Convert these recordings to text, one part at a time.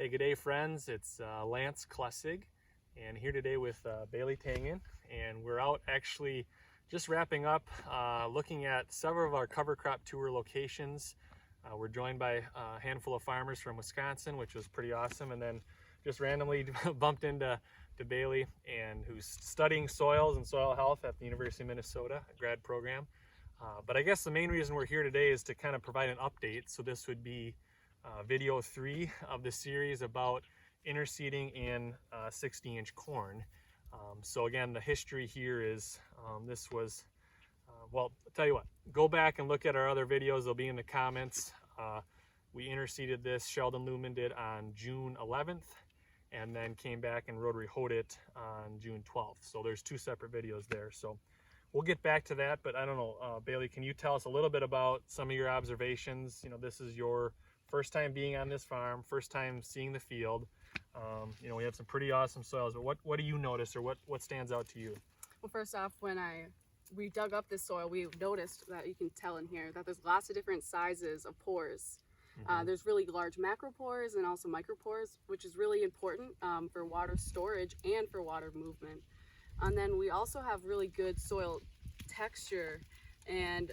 Hey, good day, friends. It's Lance Klessig, and here today with Bailey Tangen, and we're out actually just wrapping up looking at several of our cover crop tour locations. We're joined by a handful of farmers from Wisconsin, which was pretty awesome, and then just randomly bumped into Bailey, and who's studying soils and soil health at the University of Minnesota, a grad program. But I guess the main reason we're here today is to kind of provide an update. So this would be video 3 of the series about interseeding in 60-inch corn. So again, the history here is this was, well, I'll tell you what, go back and look at our other videos. They'll be in the comments. We interseeded this, Sheldon Lumen did, on June 11th, and then came back and Rotary Hoed it on June 12th. So there's 2 separate videos there. So we'll get back to that, but I don't know, Bailey, can you tell us a little bit about some of your observations? You know, this is your first time being on this farm, first time seeing the field. You know, we have some pretty awesome soils, but what do you notice, or what stands out to you? Well, first off, when we dug up this soil, we noticed that you can tell in here that there's lots of different sizes of pores. There's really large macropores and also micropores, which is really important for water storage and for water movement. And then we also have really good soil texture and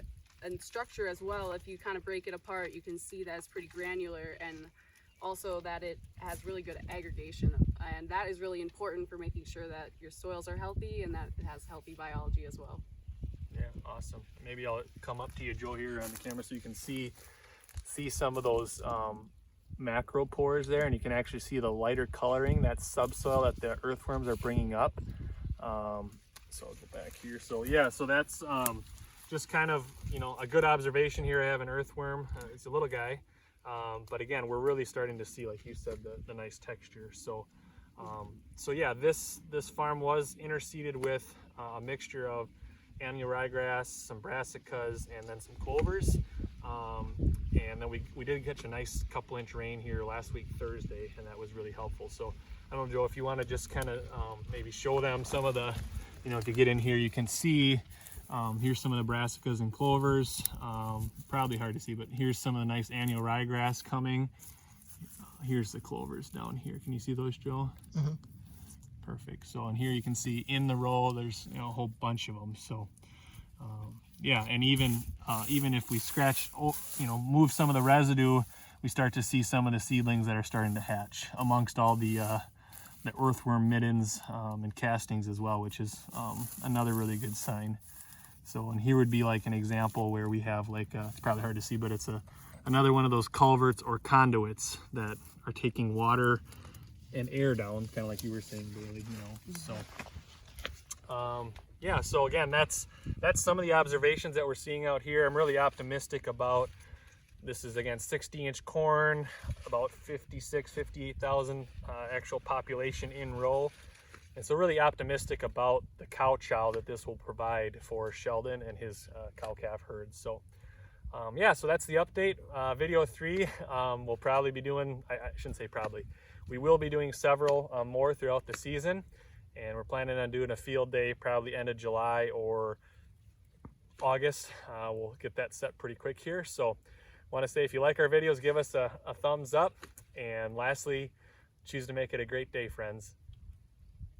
structure as well. If you kind of break it apart, you can see that it's pretty granular, and also that it has really good aggregation, and that is really important for making sure that your soils are healthy and that it has healthy biology as well. Yeah, awesome. Maybe I'll come up to you, Joe, here on the camera so you can see some of those macropores there, and you can actually see the lighter coloring, that subsoil that the earthworms are bringing up. So I'll go back here. So yeah, so that's just kind of, you know, a good observation here. I have an earthworm. It's a little guy, but again, we're really starting to see, like you said, the nice texture. So so yeah, this farm was interseeded with a mixture of annual ryegrass, some brassicas, and then some clovers. And then we did catch a nice couple-inch rain here last week Thursday, and that was really helpful. So I don't know, Joe, if you want to just kind of maybe show them some of the, you know, to get in here, you can see here's some of the brassicas and clovers. Probably hard to see, but here's some of the nice annual ryegrass coming. Here's the clovers down here. Can you see those, Joe? Mm-hmm. Perfect. So in here you can see in the row there's, you know, a whole bunch of them. So yeah, and even if we scratch, you know, move some of the residue, we start to see some of the seedlings that are starting to hatch amongst all the earthworm middens and castings as well, which is another really good sign. So, and here would be like an example where we have like, it's probably hard to see, but it's another one of those culverts or conduits that are taking water and air down, kind of like you were saying, Bailey, you know. So, yeah, so again, that's some of the observations that we're seeing out here. I'm really optimistic about, this is again 60-inch corn, about 58,000 actual population in row. And so really optimistic about the cow chow that this will provide for Sheldon and his cow-calf herds. So yeah, so that's the update. Video 3, we'll probably be doing, I shouldn't say probably, we will be doing several more throughout the season. And we're planning on doing a field day probably end of July or August. We'll get that set pretty quick here. So want to say, if you like our videos, give us a thumbs up. And lastly, choose to make it a great day, friends.